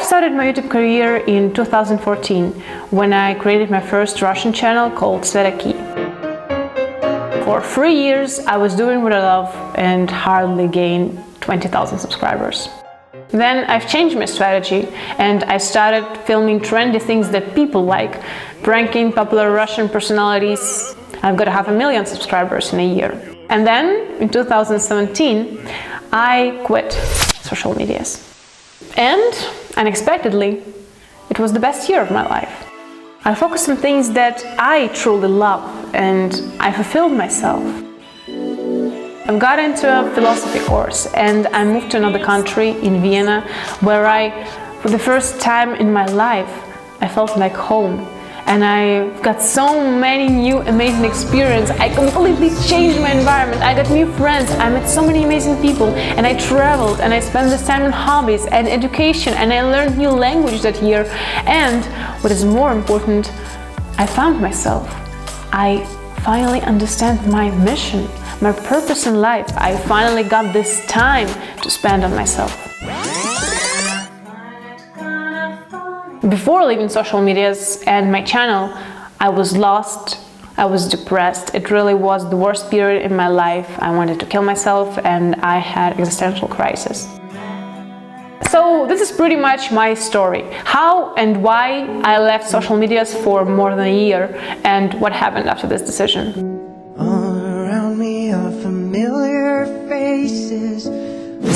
started my YouTube career in 2014 when I created my first Russian channel called Sveta Cinema. For 3 years I was doing what I love and hardly gained 20,000 subscribers. Then I've changed my strategy and I started filming trendy things that people like, pranking popular Russian personalities. I've got 500,000 subscribers in a year. And then in 2017 I quit social medias. And unexpectedly, it was the best year of my life. I focused on things that I truly love and I fulfilled myself. I got into a philosophy course and I moved to another country in Vienna where for the first time in my life, I felt like home. And I got so many new amazing experiences. I completely changed my environment. I got new friends. I met so many amazing people. And I traveled and I spent this time on hobbies and education. And I learned new language that year. And what is more important, I found myself. I finally understand my mission, my purpose in life. I finally got this time to spend on myself. Before leaving social medias and my channel, I was lost, I was depressed. It really was the worst period in my life. I wanted to kill myself and I had existential crisis. So this is pretty much my story. How and why I left social medias for more than a year and what happened after this decision. All around me are familiar faces.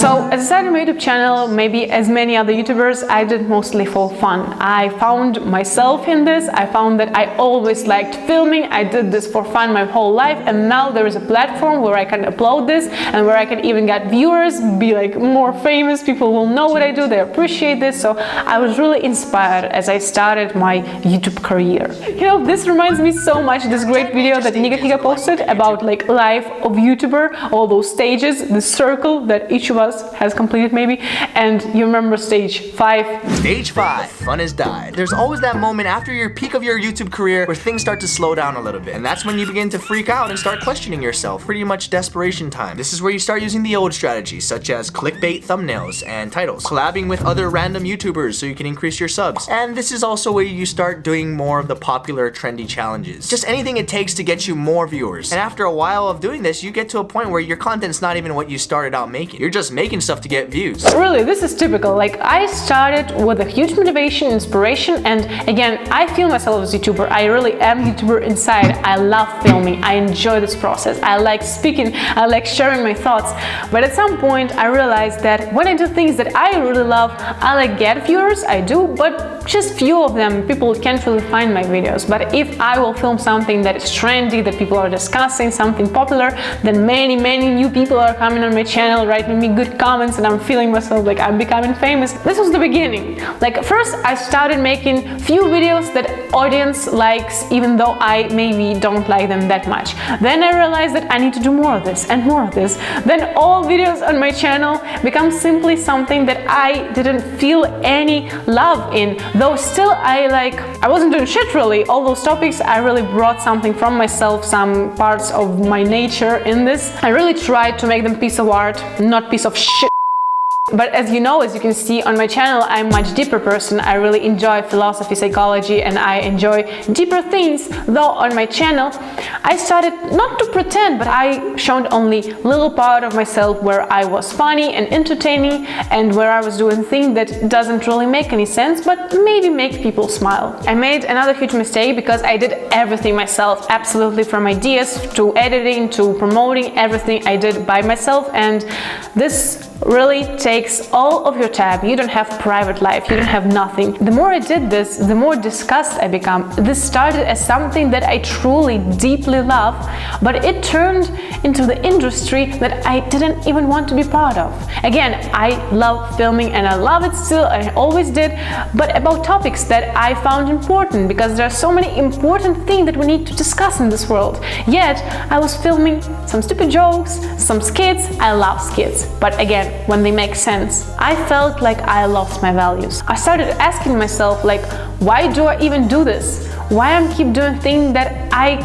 So, as I started my YouTube channel, maybe as many other YouTubers, I did mostly for fun. I found myself in this. I found that I always liked filming. I did this for fun my whole life, and now there is a platform where I can upload this and where I can even get viewers, be like more famous. People will know what I do. They appreciate this. So I was really inspired as I started my YouTube career. You know, this reminds me so much of this great video that Nika posted about like life of YouTuber, all those stages, the circle that each of us has completed maybe, and you remember stage 5. Stage 5, fun has died. There's always that moment after your peak of your YouTube career where things start to slow down a little bit, and that's when you begin to freak out and start questioning yourself. Pretty much desperation time. This is where you start using the old strategies such as clickbait thumbnails and titles, collabing with other random YouTubers so you can increase your subs, and this is also where you start doing more of the popular trendy challenges. Just anything it takes to get you more viewers, and after a while of doing this, you get to a point where your content's not even what you started out making. You're just making stuff to get views. Really, this is typical. Like, I started with a huge motivation, inspiration, and again, I feel myself as a YouTuber. I really am a YouTuber inside. I love filming. I enjoy this process. I like speaking. I like sharing my thoughts. But at some point, I realized that when I do things that I really love, I like get viewers. I do, but just few of them. People can't really find my videos. But if I will film something that is trendy, that people are discussing, something popular, then many new people are coming on my channel, writing me good comments, and I'm feeling myself like I'm becoming famous. This was the beginning. Like, first I started making few videos that audience likes, even though I maybe don't like them that much. Then I realized that I need to do more of this and more of this. Then all videos on my channel become simply something that I didn't feel any love in, though still I wasn't doing shit really. All those topics, I really brought something from myself, some parts of my nature in this. I really tried to make them piece of art, not piece of shit. But as you know, as you can see on my channel, I'm a much deeper person. I really enjoy philosophy, psychology, and I enjoy deeper things. Though on my channel, I started not to pretend, but I showed only little part of myself where I was funny and entertaining, and where I was doing things that doesn't really make any sense, but maybe make people smile. I made another huge mistake because I did everything myself, absolutely, from ideas to editing to promoting. Everything I did by myself, and this really takes all of your time. You don't have private life, you don't have nothing. The more I did this, the more disgusted I become. This started as something that I truly, deeply love, but it turned into the industry that I didn't even want to be part of. Again, I love filming and I love it still, I always did, but about topics that I found important, because there are so many important things that we need to discuss in this world. Yet, I was filming some stupid jokes, some skits. I love skits, but again, when they make sense. I felt like I lost my values. I started asking myself, like, why do I even do this? Why I'm keep doing things that I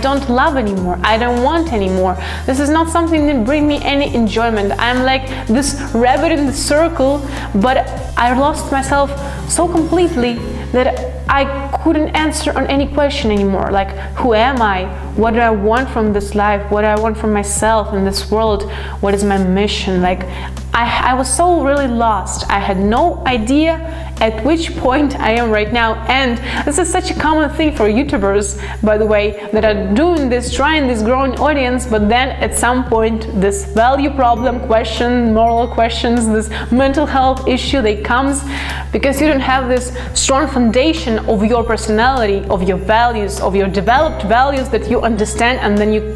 don't love anymore, I don't want anymore. This is not something that bring me any enjoyment. I'm like this rabbit in the circle, but I lost myself so completely that I couldn't answer on any question anymore. Like, who am I? What do I want from this life? What do I want from myself in this world? What is my mission? Like, I was so really lost. I had no idea at which point I am right now. And this is such a common thing for YouTubers, by the way, that are doing this, trying this growing audience, but then at some point this value problem question, moral questions, this mental health issue, they comes because you don't have this strong foundation of your personality, of your values, of your developed values that you understand, and then you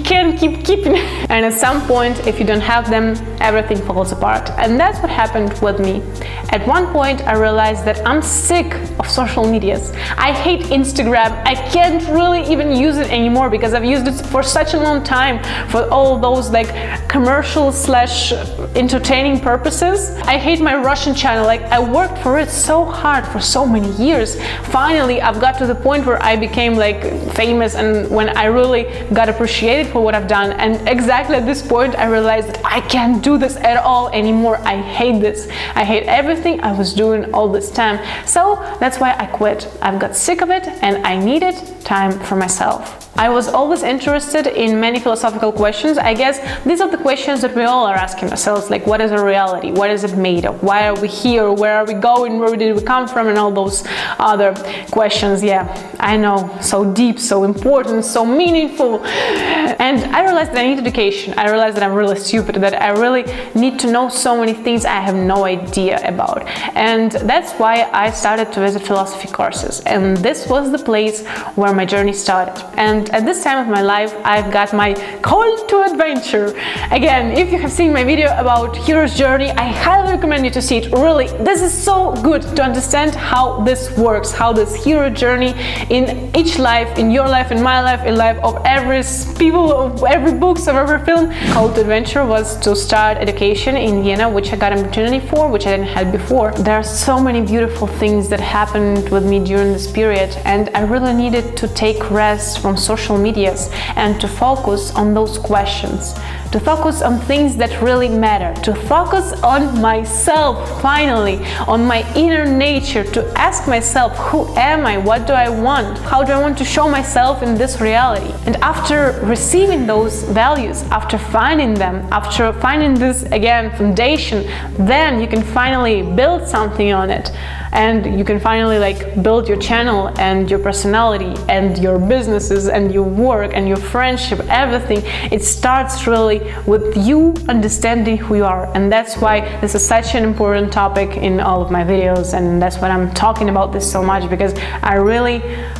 can't keep keeping. And at some point, if you don't have them, everything falls apart. And that's what happened with me. At one point, I realized that I'm sick of social medias. I hate Instagram. I can't really even use it anymore because I've used it for such a long time for all those like commercial / entertaining purposes. I hate my Russian channel. Like, I worked for it so hard for so many years. Finally, I've got to the point where I became like famous, and when I really got appreciated for what I've done. And exactly at this point, I realized that I can't do this at all anymore. I hate this. I hate everything I was doing all this time. So that's why I quit. I've got sick of it and I needed time for myself. I was always interested in many philosophical questions. I guess these are the questions that we all are asking ourselves, like, what is a reality? What is it made of? Why are we here? Where are we going? Where did we come from? And all those other questions. Yeah, I know, so deep, so important, so meaningful. And I realized that I need education. I realized that I'm really stupid, that I really need to know so many things I have no idea about. And that's why I started to visit philosophy courses. And this was the place where my journey started. And at this time of my life, I've got my call to adventure. Again, if you have seen my video about hero's journey, I highly recommend you to see it. Really, this is so good to understand how this works, how this hero journey in each life, in your life, in my life, in life of every people, of every books, of every film. Call to adventure was to start education in Vienna, which I got an opportunity for, which I didn't have before. There are so many beautiful things that happened with me during this period, and I really needed to take rest from social medias and to focus on those questions, to focus on things that really matter, to focus on myself finally, on my inner nature, to ask myself, who am I? What do I want? How do I want to show myself in this reality? And after receiving those values, after finding them, after finding this, again, foundation, then you can finally build something on it. And you can finally like build your channel and your personality and your businesses and your work and your friendship, everything. It starts really with you understanding who you are. And that's why this is such an important topic in all of my videos. And that's why I'm talking about this so much, because I really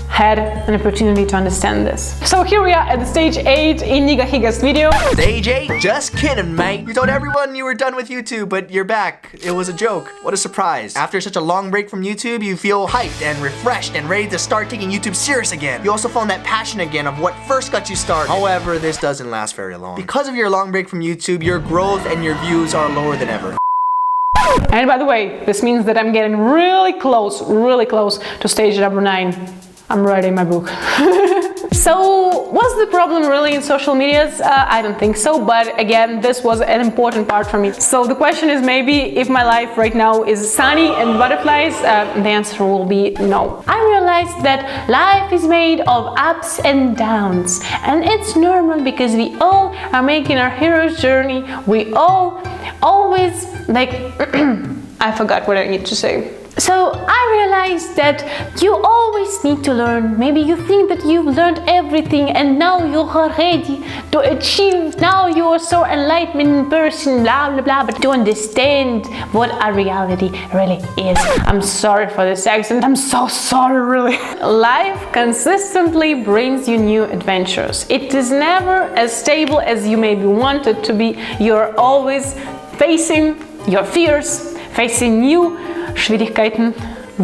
had an opportunity to understand this. So here we are at the stage 8 in Niga Higa's video. Stage 8? Just kidding, mate. You told everyone you were done with YouTube, but you're back. It was a joke. What a surprise. After such a long break from YouTube, you feel hyped and refreshed and ready to start taking YouTube serious again. You also found that passion again of what first got you started. However, this doesn't last very long. Because of your long break from YouTube, your growth and your views are lower than ever. And by the way, this means that I'm getting really close to stage number 9. I'm writing my book. So, was the problem really in social medias? I don't think so, but again, this was an important part for me. So the question is, maybe if my life right now is sunny and butterflies, the answer will be no. I realized that life is made of ups and downs, and it's normal because we all are making our hero's journey. We all always like I forgot what I need to say. So I realized that you always need to learn. Maybe you think that you've learned everything and now you're ready to achieve, now you're so enlightened person, blah blah blah, but to understand what a reality really is. I'm sorry for this accent, I'm so sorry really. Life consistently brings you new adventures. It is never as stable as you maybe want it to be. You're always facing your fears, facing new Schwierigkeiten,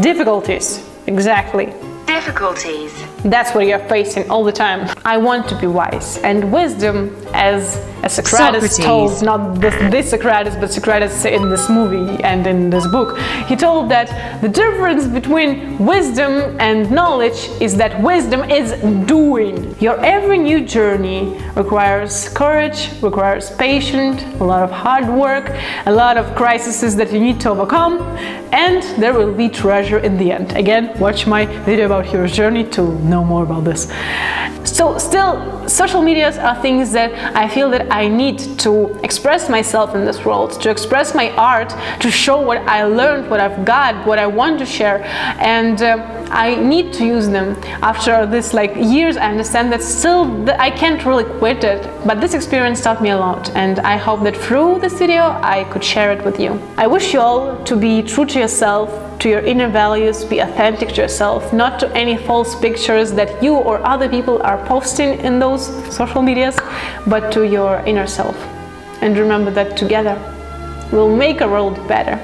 difficulties, exactly. Difficulties. That's what you're facing all the time. I want to be wise, and wisdom, as as Socrates Socrates. told, not this Socrates, but Socrates in this movie and in this book, he told that the difference between wisdom and knowledge is that wisdom is doing. Your every new journey requires courage, requires patience, a lot of hard work, a lot of crises that you need to overcome, and there will be treasure in the end. Again, watch my video about hero's journey to know more about this. So still, social medias are things that I feel that I need to express myself in this world, to express my art, to show what I learned, what I've got, what I want to share, and I need to use them. After this years, I understand that still I can't really quit it, but this experience taught me a lot, and I hope that through this video I could share it with you. I wish you all to be true to yourself, to your inner values, be authentic to yourself, not to any false pictures that you or other people are posting in those social medias, but to your inner self. And remember that together we'll make a world better.